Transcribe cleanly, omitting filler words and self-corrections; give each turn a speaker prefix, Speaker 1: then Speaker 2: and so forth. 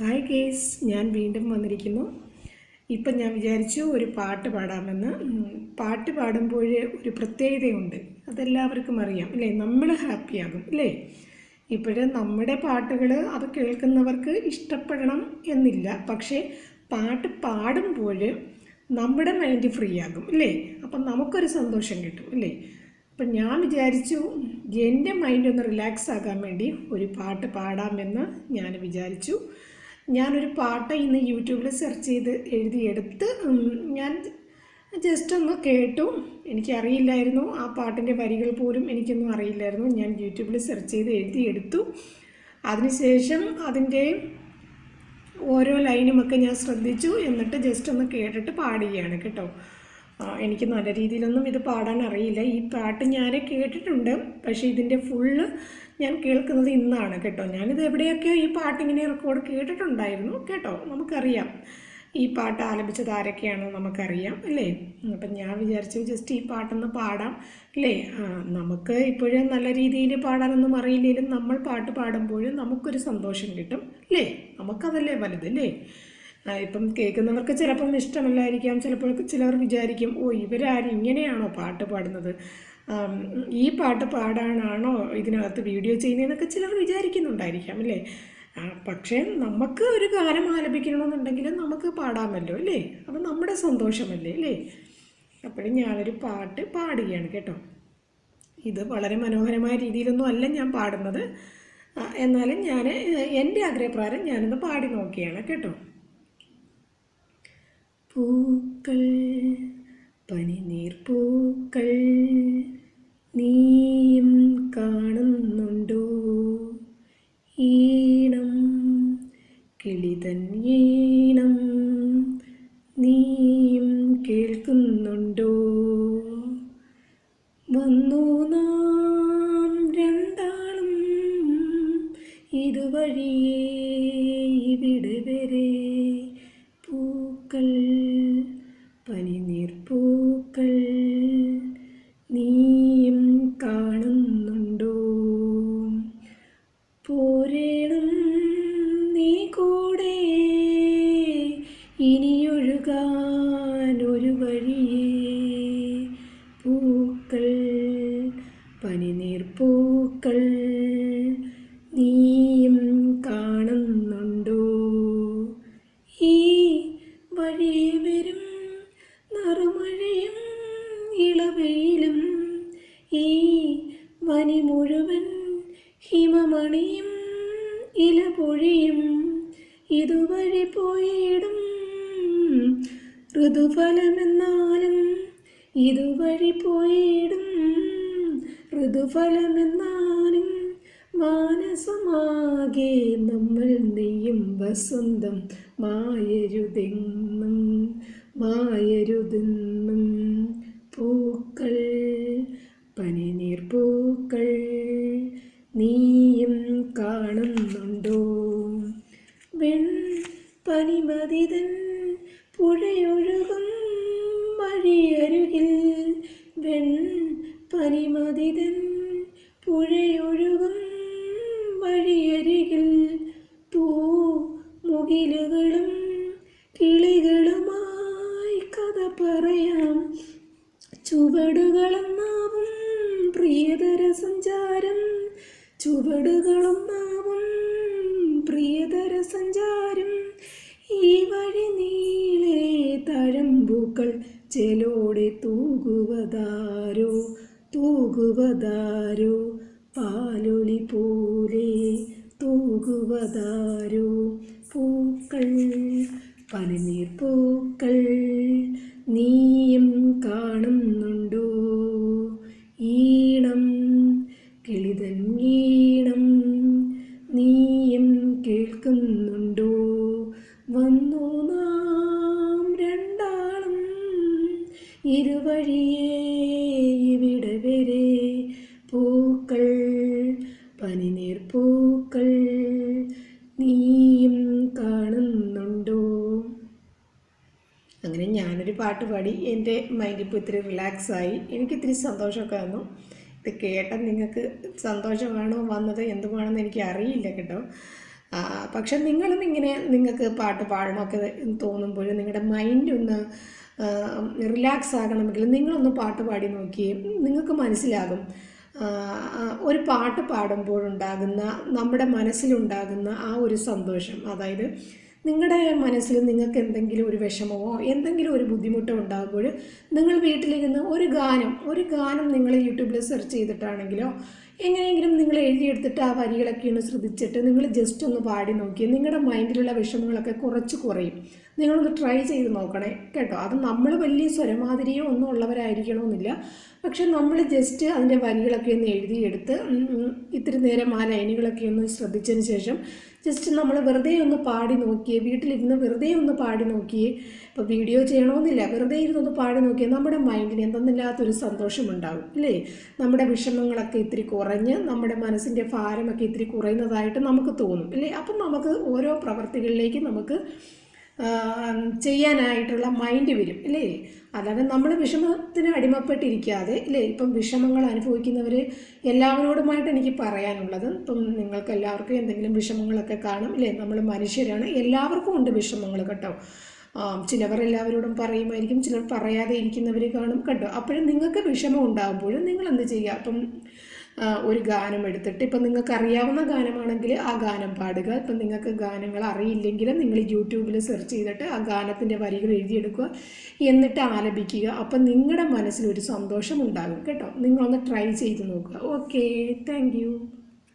Speaker 1: Hi guys, ഞാൻ വീണ്ടും വന്നിരിക്കുന്നു. ഇപ്പം ഞാൻ വിചാരിച്ചു ഒരു പാട്ട് പാടാമെന്ന്. പാട്ട് പാടുമ്പോൾ ഒരു പ്രത്യേകതയുണ്ട്, അതെല്ലാവർക്കും അറിയാം അല്ലേ? നമ്മൾ ഹാപ്പിയാകും അല്ലേ? ഇപ്പോഴും നമ്മുടെ പാട്ടുകൾ അത് കേൾക്കുന്നവർക്ക് ഇഷ്ടപ്പെടണം എന്നില്ല, പക്ഷേ പാട്ട് പാടുമ്പോൾ നമ്മുടെ മൈൻഡ് ഫ്രീ ആകും അല്ലേ? അപ്പം നമുക്കൊരു സന്തോഷം കിട്ടും അല്ലേ? അപ്പം ഞാൻ വിചാരിച്ചു എൻ്റെ മൈൻഡ് ഒന്ന് റിലാക്സ് ആകാൻ വേണ്ടി ഒരു പാട്ട് പാടാമെന്ന് ഞാൻ വിചാരിച്ചു. ഞാനൊരു പാട്ട് ഇന്ന് യൂട്യൂബിൽ സെർച്ച് ചെയ്ത് എഴുതിയെടുത്ത് ഞാൻ ജസ്റ്റ് ഒന്ന് കേട്ടു. എനിക്കറിയില്ലായിരുന്നു, ആ പാട്ടിൻ്റെ വരികൾ പോലും എനിക്കൊന്നും അറിയില്ലായിരുന്നു. ഞാൻ യൂട്യൂബിൽ സെർച്ച് ചെയ്ത് എഴുതിയെടുത്തു. അതിനുശേഷം അതിൻ്റെ ഓരോ ലൈനുമൊക്കെ ഞാൻ ശ്രദ്ധിച്ചു, എന്നിട്ട് ജസ്റ്റ് ഒന്ന് കേട്ടിട്ട് പാടുകയാണ് കേട്ടോ. എനിക്ക് നല്ല രീതിയിലൊന്നും ഇത് പാടാൻ അറിയില്ല. ഈ പാട്ട് ഞാൻ കേട്ടിട്ടുണ്ട്, പക്ഷേ ഇതിൻ്റെ ഫുള്ള് ഞാൻ കേൾക്കുന്നത് ഇന്നാണ് കേട്ടോ. ഞാനിത് എവിടെയൊക്കെയോ ഈ പാട്ടിങ്ങനെ റെക്കോർഡ് കേട്ടിട്ടുണ്ടായിരുന്നു കേട്ടോ. നമുക്കറിയാം ഈ പാട്ട് ആലപിച്ചത് ആരൊക്കെയാണെന്ന് നമുക്കറിയാം അല്ലേ? അപ്പം ഞാൻ വിചാരിച്ചു ജസ്റ്റ് ഈ പാട്ടൊന്ന് പാടാം അല്ലേ? നമുക്ക് ഇപ്പോഴും നല്ല രീതിയിൽ പാടാനൊന്നും അറിയില്ലെങ്കിലും നമ്മൾ പാട്ട് പാടുമ്പോഴും നമുക്കൊരു സന്തോഷം കിട്ടും അല്ലേ? നമുക്കതല്ലേ വലുത് അല്ലേ? ഇപ്പം കേൾക്കുന്നവർക്ക് ചിലപ്പം ഇഷ്ടമല്ലായിരിക്കാം, ചിലപ്പോൾ ചിലർ വിചാരിക്കും, ഓ ഇവരാരും ഇങ്ങനെയാണോ പാട്ട് പാടുന്നത്, ഈ പാട്ട് പാടാനാണോ ഇതിനകത്ത് വീഡിയോ ചെയ്യുന്നതെന്നൊക്കെ ചിലർ വിചാരിക്കുന്നുണ്ടായിരിക്കാം അല്ലേ? പക്ഷേ നമുക്ക് ഒരു ഗാനം ആലപിക്കണമെന്നുണ്ടെങ്കിൽ നമുക്ക് പാടാമല്ലോ അല്ലേ? അപ്പം നമ്മുടെ സന്തോഷമല്ലേ അല്ലേ? അപ്പോഴും ഞാനൊരു പാട്ട് പാടുകയാണ് കേട്ടോ. ഇത് വളരെ മനോഹരമായ രീതിയിലൊന്നും അല്ല ഞാൻ പാടുന്നത്, എന്നാലും ഞാൻ എൻ്റെ ആഗ്രഹപ്രകാരം ഞാനൊന്ന് പാടി നോക്കിയാണ് കേട്ടോ. പൂക്കൾ, പനിനീർപ്പൂക്കൾ, നീയും കാണുന്നുണ്ടോ? ഈണം, കിളിതൻ ഈണം, നീയും കേൾക്കുന്നുണ്ടോ? വന്നു നാം രണ്ടാളും ഇതുവഴിയേ ഇവിടെ വരെ. പൂക്കൾ, പനിനീർപ്പൂക്കൾ, നീയും കാണുന്നുണ്ടോ? പോരേണം നീ കൂടെ, ഇനിയൊഴുകാൻ ഒരു വഴിയേ. പൂക്കൾ, പനിനീർപ്പൂക്കൾ, നീയും കാണുന്നുണ്ടോ? ഈ വഴിയെ വരും നറുമഴയും ഇളവെയിലും, ഈ വനി മുഴുവൻ ഹിമമണിയും ഇലപൊഴിയും. ഇതുവഴി പോയിടും ഋതുഫലമെന്നാലും, ഇതുവഴി പോയിടും ഋതുഫലമെന്നാലും, മാനസമാകെ നമ്മൾ നെയ്യും വസന്തം മായരുതെന്നും മായരുതെന്നും. പൂക്കൾ, പനിനീർപ്പൂക്കൾ, നീയും കാണുന്നുണ്ടോ? പനിമതിതൻ പുഴയൊഴുകും വഴിയരുകിൽ, പനിമതിതൻ പുഴയൊഴുകും വഴിയരികിൽ. മുകിലുകളും കിളികളുമായി കഥ പറയാം. ചുവടുകളെന്നാവും പ്രിയതര സഞ്ചാരം, ചുവടുകളെന്നാവും പ്രിയതര സഞ്ചാരം. ഈ വഴി നീളെ തഴമ്പൂക്കൾ ചെലോടെ തൂകുവതാരോ, തൂകുവതാരോ, പാലൊളി പോലെ തൂകുവതാരോ. പൂക്കൾ, പനിനീർപ്പൂക്കൾ, നീയും കാണുന്നുണ്ടോ? ഈണം, കിളിതൻ ഈണം, നീയും കേൾക്കുന്നുണ്ടോ? വന്നു നാം രണ്ടാളും ഇരുവഴിയേ ഇവിടെ വരെ. പൂക്കൾ, പനിനീർപ്പൂക്കൾ, നീയും കാണുന്നുണ്ടോ? അങ്ങനെ ഞാനൊരു പാട്ട് പാടി. എൻ്റെ മൈൻഡ് ഇപ്പോൾ ഇത്തിരി റിലാക്സായി, എനിക്കിത്തിരി സന്തോഷമൊക്കെ വന്നു. ഇത് കേട്ടാൽ നിങ്ങൾക്ക് സന്തോഷമാണോ വന്നത് എന്തുമാണെന്ന് എനിക്ക് അറിയില്ല കേട്ടോ. പക്ഷെ നിങ്ങളും ഇങ്ങനെ നിങ്ങൾക്ക് പാട്ട് പാടണമൊക്കെ തോന്നുമ്പോൾ നിങ്ങളുടെ മൈൻഡ് ഒന്ന് റിലാക്സ് ആകണമെങ്കിൽ നിങ്ങളൊന്ന് പാട്ട് പാടി നോക്കിയേ നിങ്ങൾക്ക് മനസ്സിലാകും. ഒരു പാട്ട് പാടുമ്പോഴുണ്ടാകുന്ന നമ്മുടെ മനസ്സിലുണ്ടാകുന്ന ആ ഒരു സന്തോഷം. അതായത് നിങ്ങളുടെ മനസ്സിൽ നിങ്ങൾക്ക് എന്തെങ്കിലും ഒരു വിഷമമോ എന്തെങ്കിലും ഒരു ബുദ്ധിമുട്ടോ ഉണ്ടാകുമ്പോൾ നിങ്ങൾ വീട്ടിലിരുന്ന് ഒരു ഗാനം നിങ്ങൾ യൂട്യൂബിൽ സെർച്ച് ചെയ്തിട്ടാണെങ്കിലോ എങ്ങനെയെങ്കിലും നിങ്ങൾ എഴുതിയെടുത്തിട്ട് ആ വരികളൊക്കെ ഒന്ന് ശ്രദ്ധിച്ചിട്ട് നിങ്ങൾ ജസ്റ്റ് ഒന്ന് പാടി നോക്കി നിങ്ങളുടെ മൈൻഡിലുള്ള വിഷമങ്ങളൊക്കെ കുറച്ച് കുറയും. നിങ്ങളൊന്ന് ട്രൈ ചെയ്ത് നോക്കണേ കേട്ടോ. അത് നമ്മൾ വലിയ സ്വരമാതിരിയോ ഒന്നും ഉള്ളവരായിരിക്കണമെന്നില്ല. പക്ഷെ നമ്മൾ ജസ്റ്റ് അതിൻ്റെ വരികളൊക്കെ ഒന്ന് എഴുതിയെടുത്ത് ഇത്തിരി നേരം ആ ലൈനുകളൊക്കെ ഒന്ന് ശ്രദ്ധിച്ചതിന് ശേഷം ജസ്റ്റ് നമ്മൾ വെറുതെ ഒന്ന് പാടി നോക്കിയേ, വീട്ടിലിരുന്ന് വെറുതെ ഒന്ന് പാടി നോക്കിയേ. ഇപ്പോൾ വീഡിയോ ചെയ്യണമെന്നില്ല, വെറുതെ ഇരുന്നൊന്ന് പാടി നോക്കിയേ നമ്മുടെ മൈൻഡിന് എന്തെന്നില്ലാത്തൊരു സന്തോഷമുണ്ടാകും അല്ലേ. നമ്മുടെ വിഷമങ്ങളൊക്കെ ഇത്തിരി കുറഞ്ഞ് നമ്മുടെ മനസ്സിൻ്റെ ഭാരമൊക്കെ ഇത്തിരി കുറയുന്നതായിട്ട് നമുക്ക് തോന്നും അല്ലേ. അപ്പം നമുക്ക് ഓരോ പ്രവർത്തികളിലേക്ക് നമുക്ക് ചെയ്യാനായിട്ടുള്ള മൈൻഡ് വരും അല്ലേ. അല്ലാതെ നമ്മൾ വിഷമത്തിന് അടിമപ്പെട്ടിരിക്കാതെ അല്ലേ. ഇപ്പം വിഷമങ്ങൾ അനുഭവിക്കുന്നവർ എല്ലാവരോടുമായിട്ട് എനിക്ക് പറയാനുള്ളത്, ഇപ്പം നിങ്ങൾക്ക് എല്ലാവർക്കും എന്തെങ്കിലും വിഷമങ്ങളൊക്കെ കാണും അല്ലേ. നമ്മൾ മനുഷ്യരാണ്, എല്ലാവർക്കും ഉണ്ട് വിഷമങ്ങൾ കേട്ടോ. ചിലവർ എല്ലാവരോടും പറയുമായിരിക്കും, ചിലർ പറയാതെ ഇരിക്കുന്നവർ കാണും കേട്ടോ. അപ്പോഴും നിങ്ങൾക്ക് വിഷമം ഉണ്ടാകുമ്പോഴും നിങ്ങൾ എന്ത് ചെയ്യുക, ഇപ്പം ഒരു ഗാനം എടുത്തിട്ട് ഇപ്പം നിങ്ങൾക്ക് അറിയാവുന്ന ഗാനമാണെങ്കിൽ ആ ഗാനം പാടുക. ഇപ്പം നിങ്ങൾക്ക് ഗാനങ്ങൾ അറിയില്ലെങ്കിൽ നിങ്ങൾ യൂട്യൂബിൽ സെർച്ച് ചെയ്തിട്ട് ആ ഗാനത്തിൻ്റെ വരികൾ എഴുതിയെടുക്കുക, എന്നിട്ട് ആലപിക്കുക. അപ്പം നിങ്ങളുടെ മനസ്സിലൊരു സന്തോഷം ഉണ്ടാകും കേട്ടോ. നിങ്ങളൊന്ന് ട്രൈ ചെയ്ത് നോക്കുക. Okay, thank you.